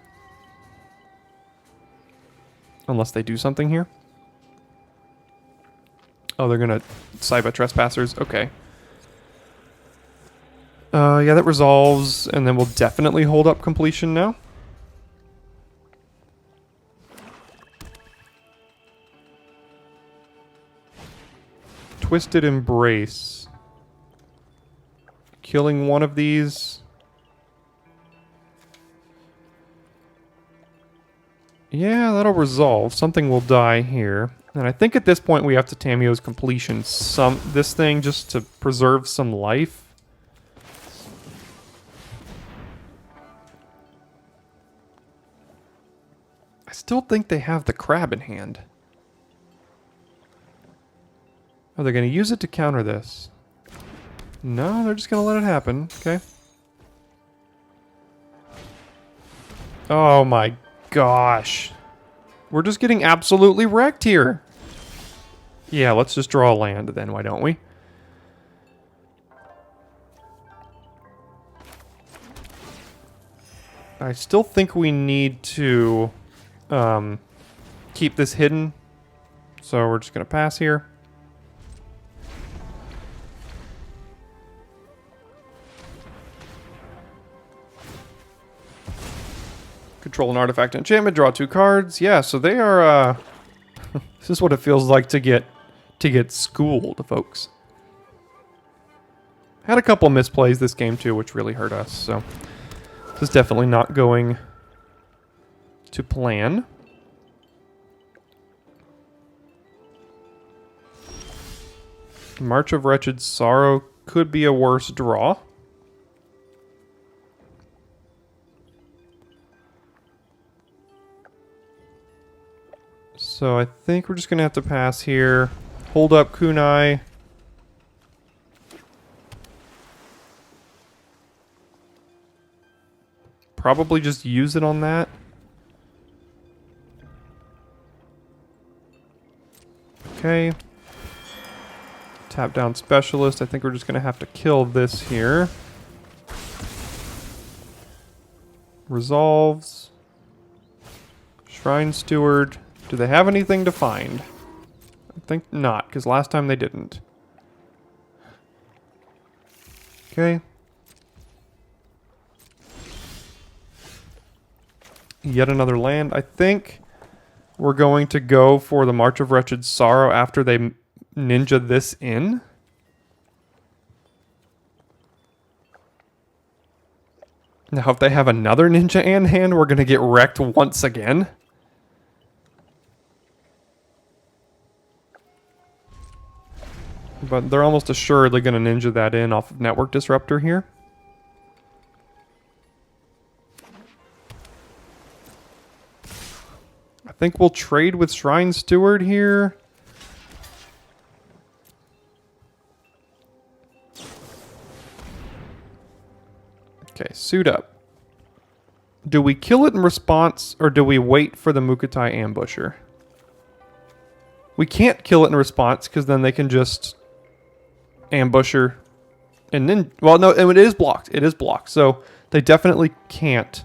Unless they do something here. Oh, they're going to Saiba Trespassers. Okay. Yeah, that resolves, and then we'll definitely hold up Completion now. Twisted Embrace. Killing one of these. Yeah, that'll resolve. Something will die here. And I think at this point we have to Tamiyo's Completion this thing just to preserve some life. I still think they have the crab in hand. Oh, they're going to use it to counter this. No, they're just going to let it happen. Okay. Oh my gosh. We're just getting absolutely wrecked here. Yeah, let's just draw a land then, why don't we? I still think we need to keep this hidden. So we're just going to pass here. Control an artifact enchantment, draw 2 cards. Yeah, so they are this is what it feels like to get schooled, folks. Had a couple misplays this game too, which really hurt us, so this is definitely not going to plan. March of Wretched Sorrow could be a worse draw. So I think we're just going to have to pass here. Hold up Kunai. Probably just use it on that. Okay. Tap down Specialist. I think we're just going to have to kill this here. Resolves. Shrine Steward. Do they have anything to find? I think not, because last time they didn't. Okay. Yet another land. I think we're going to go for the March of Wretched Sorrow after they ninja this in. Now, if they have another ninja in hand, we're going to get wrecked once again. but they're almost assuredly going to ninja that in off of Network Disruptor here. I think we'll trade with Shrine Steward here. Okay, suit up. Do we kill it in response, or do we wait for the Mukotai Ambusher? We can't kill it in response, because then they can just ambush her. And then, well, no, it is blocked. It is blocked, so they definitely can't.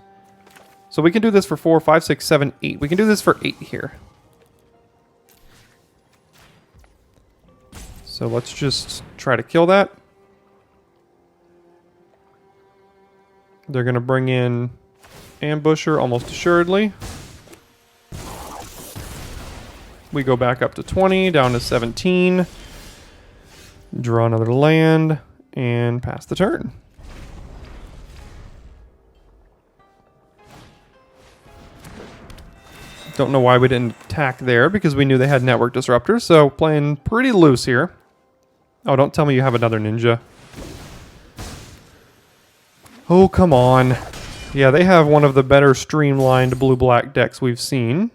So we can do this for 4, 5, 6, 7, 8. We can do this for 8 here. So let's just try to kill that. They're going to bring in Ambusher almost assuredly. We go back up to 20, down to 17. Draw another land, and pass the turn. Don't know why we didn't attack there, because we knew they had Network Disruptors, so playing pretty loose here. Oh, don't tell me you have another ninja. Oh, come on. Yeah, they have one of the better streamlined blue-black decks we've seen.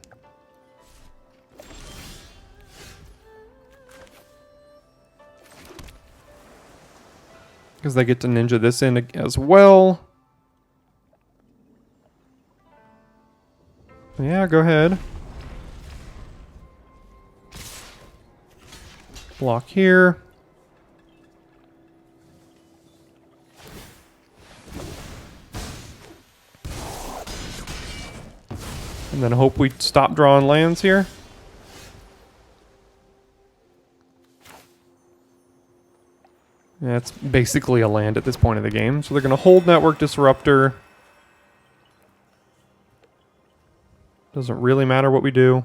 Because they get to ninja this in as well. Yeah, go ahead. Block here. And then hope we stop drawing lands here. Yeah, it's basically a land at this point of the game. So they're going to hold Network Disruptor. Doesn't really matter what we do.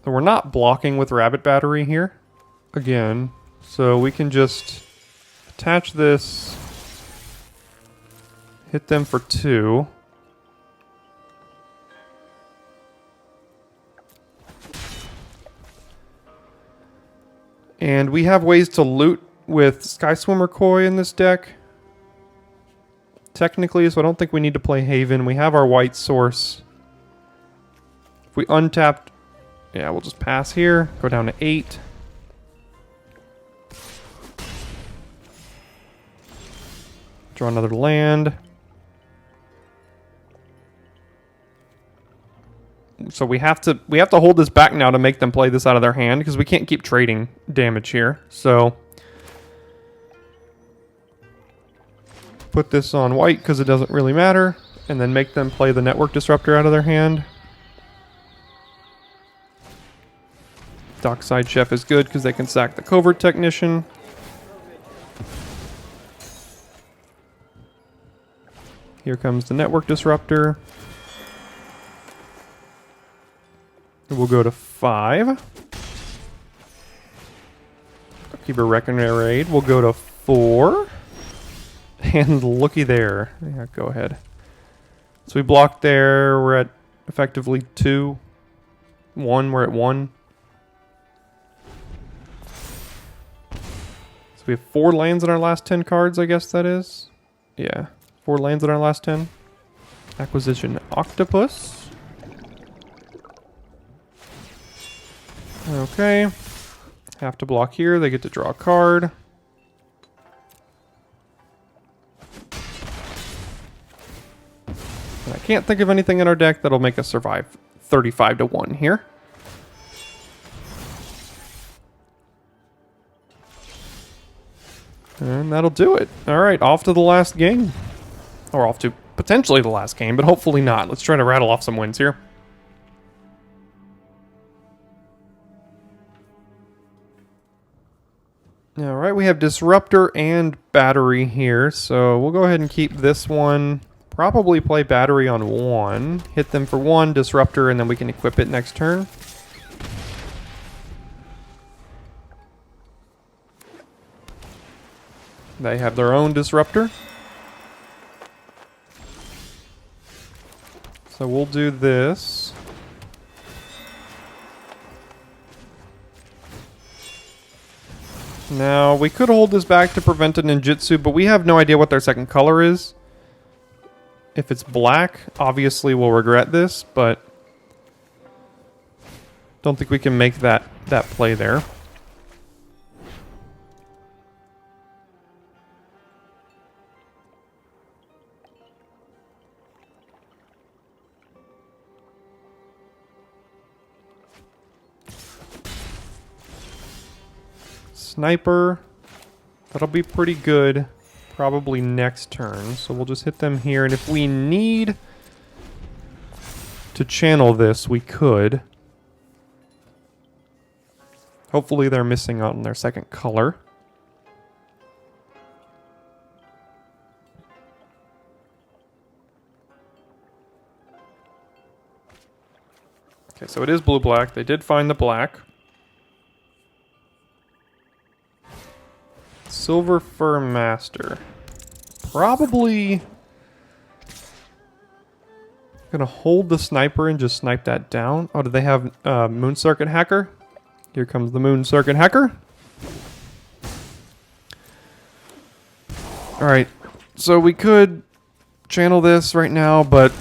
So we're not blocking with Rabbit Battery here. Again. So we can just attach this. Hit them for 2. And we have ways to loot with Sky Swimmer Koi in this deck. Technically, so I don't think we need to play Haven. We have our white source. If we untapped, yeah, we'll just pass here. Go down to 8. Draw another land. So we have to hold this back now to make them play this out of their hand, because we can't keep trading damage here. So put this on white because it doesn't really matter, and then make them play the Network Disruptor out of their hand. Dockside Chef is good because they can sack the Covert Technician. Here comes the Network Disruptor. We'll go to 5. Keeper Reckoner Raid. We'll go to 4. And looky there. Yeah, go ahead. So we blocked there. We're at effectively 2. 1. We're at 1. So we have 4 lands in our last 10 cards, I guess that is. Yeah. 4 lands in our last 10. Acquisition Octopus. Okay. Have to block here. They get to draw a card. And I can't think of anything in our deck that'll make us survive 35-1 here. And that'll do it. All right, off to the last game. Or off to potentially the last game, but hopefully not. Let's try to rattle off some wins here. All right, we have Disruptor and Battery here, so we'll go ahead and keep this one. Probably play Battery on 1. Hit them for 1, Disruptor, and then we can equip it next turn. They have their own Disruptor. So we'll do this. Now, we could hold this back to prevent a ninjutsu, but we have no idea what their second color is. If it's black, obviously we'll regret this, but don't think we can make that play there. Sniper, that'll be pretty good probably next turn, so we'll just hit them here, and if we need to channel this, we could. Hopefully they're missing out on their second color. Okay, so it is blue-black. They did find the black. Silver Fur Master. Probably gonna hold the sniper and just snipe that down. Oh, do they have Moon Circuit Hacker? Here comes the Moon Circuit Hacker. Alright, so we could channel this right now, but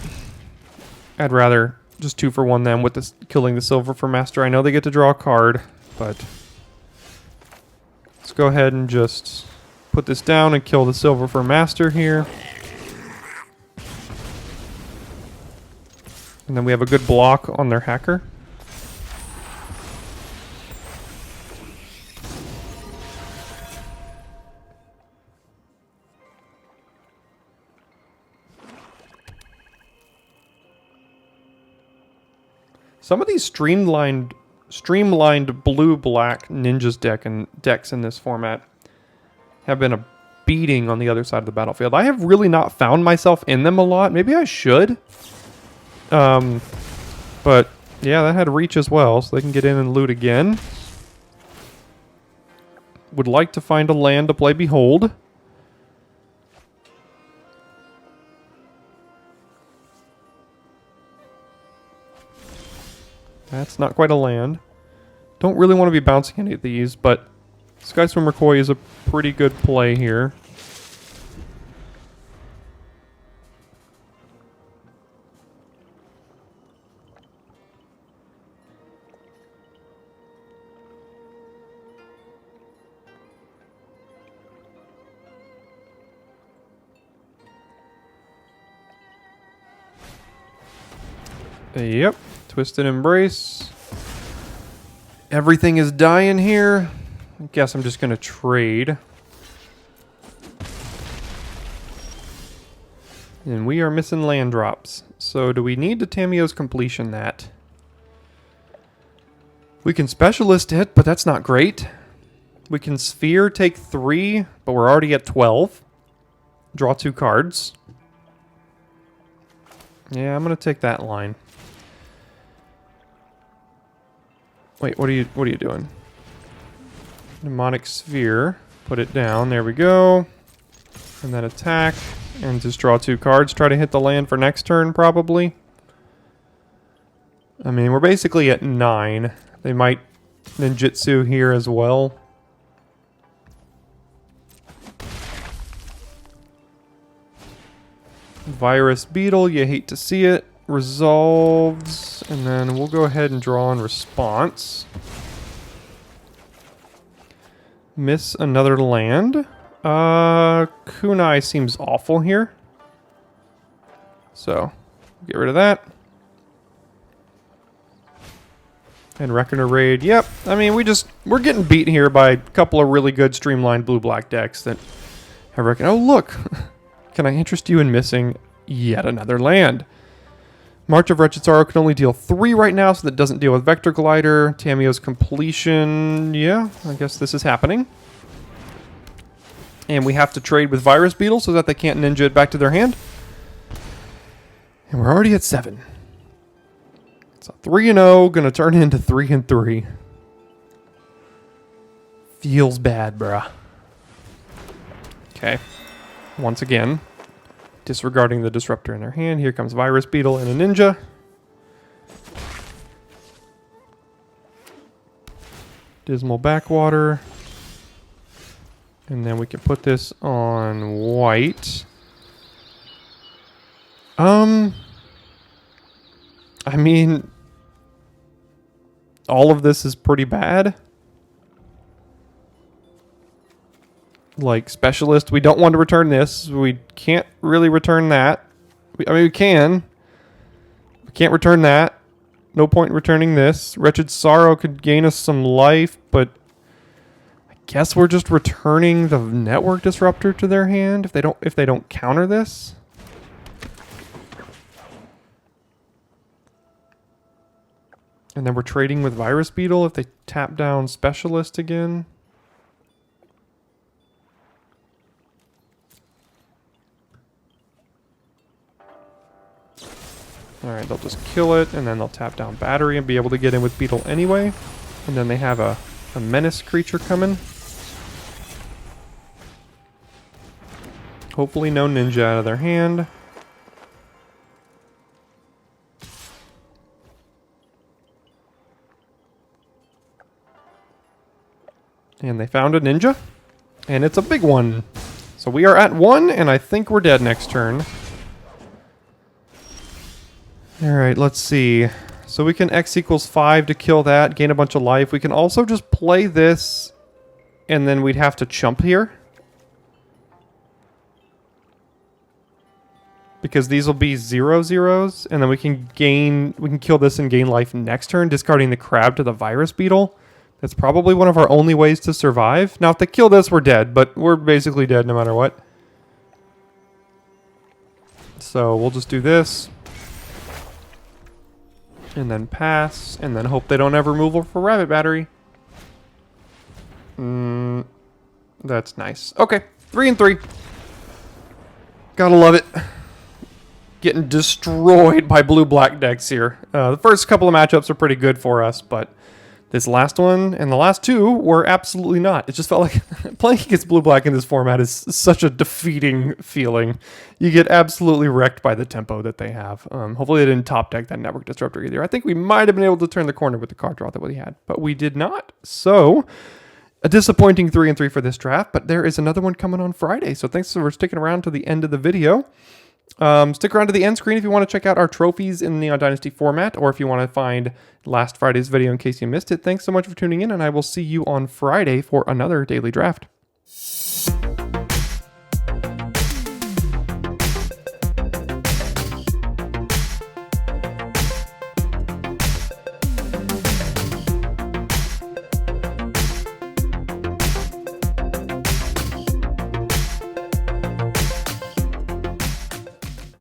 I'd rather just 2 for 1 them with this killing the Silver Fur Master. I know they get to draw a card, but let's go ahead and just put this down and kill the Silver Fur Master here. And then we have a good block on their hacker. Some of these streamlined blue-black ninjas decks in this format have been a beating on the other side of the battlefield. I have really not found myself in them a lot. Maybe I should. But yeah, that had reach as well, so they can get in and loot again. Would like to find a land to play Behold. That's not quite a land. Don't really want to be bouncing any of these, but Sky Swimmer Koi is a pretty good play here. Yep. Twisted Embrace. Everything is dying here. I guess I'm just going to trade. And we are missing land drops. So do we need to Tamiyo's Completion that? We can Specialist it, but that's not great. We can Sphere take 3, but we're already at 12. Draw 2 cards. Yeah, I'm going to take that line. Wait, what are you doing? Mnemonic Sphere. Put it down. There we go. And then attack. And just draw 2 cards. Try to hit the land for next turn, probably. I mean, we're basically at 9. They might ninjutsu here as well. Virus Beetle. You hate to see it. Resolves, and then we'll go ahead and draw in response. Miss another land. Kunai seems awful here. So, get rid of that. And Reckoner Raid. Yep, I mean, we're getting beat here by a couple of really good streamlined blue-black decks that I reckon. Oh, look! Can I interest you in missing yet another land? March of Wretched Sorrow can only deal 3 right now, so that doesn't deal with Vector Glider. Tamiyo's Completion. Yeah, I guess this is happening. And we have to trade with Virus Beetle so that they can't ninja it back to their hand. And we're already at 7. So 3-0, gonna turn into 3-3. Feels bad, bruh. Okay. Once again, disregarding the Disruptor in their hand. Here comes Virus Beetle and a Ninja. Dismal Backwater. And then we can put this on white. I mean, all of this is pretty bad. Like, specialist, we don't want to return this. We can't really return that. I mean, we can. We can't return that. No point in returning this. Wretched Sorrow could gain us some life, but I guess we're just returning the network disruptor to their hand if they don't counter this. And then we're trading with Virus Beetle if they tap down Specialist again. Alright, they'll just kill it, and then they'll tap down Battery and be able to get in with Beetle anyway. And then they have a Menace creature coming. Hopefully no Ninja out of their hand. And they found a Ninja. And it's a big one. So we are at 1, and I think we're dead next turn. Alright, let's see. So we can X equals 5 to kill that, gain a bunch of life. We can also just play this, and then we'd have to chump here. Because these will be 0/0s, and then we can kill this and gain life next turn, discarding the crab to the Virus Beetle. That's probably one of our only ways to survive. Now, if they kill this, we're dead, but we're basically dead no matter what. So we'll just do this. And then pass, and then hope they don't have removal for Rabbit Battery. That's nice. Okay, 3 and 3. Gotta love it. Getting destroyed by blue-black decks here. The first couple of matchups are pretty good for us, but this last one and the last two were absolutely not. It just felt like playing against blue-black in this format is such a defeating feeling. You get absolutely wrecked by the tempo that they have. Hopefully they didn't top deck that Network Disruptor either. I think we might have been able to turn the corner with the card draw that we had, but we did not. So, a disappointing 3 and 3 for this draft, but there is another one coming on Friday. So thanks for sticking around to the end of the video. Stick around to the end screen if you want to check out our trophies in the Dynasty format, or if you want to find last Friday's video in case you missed it. Thanks so much for tuning in, and I will see you on Friday for another daily draft.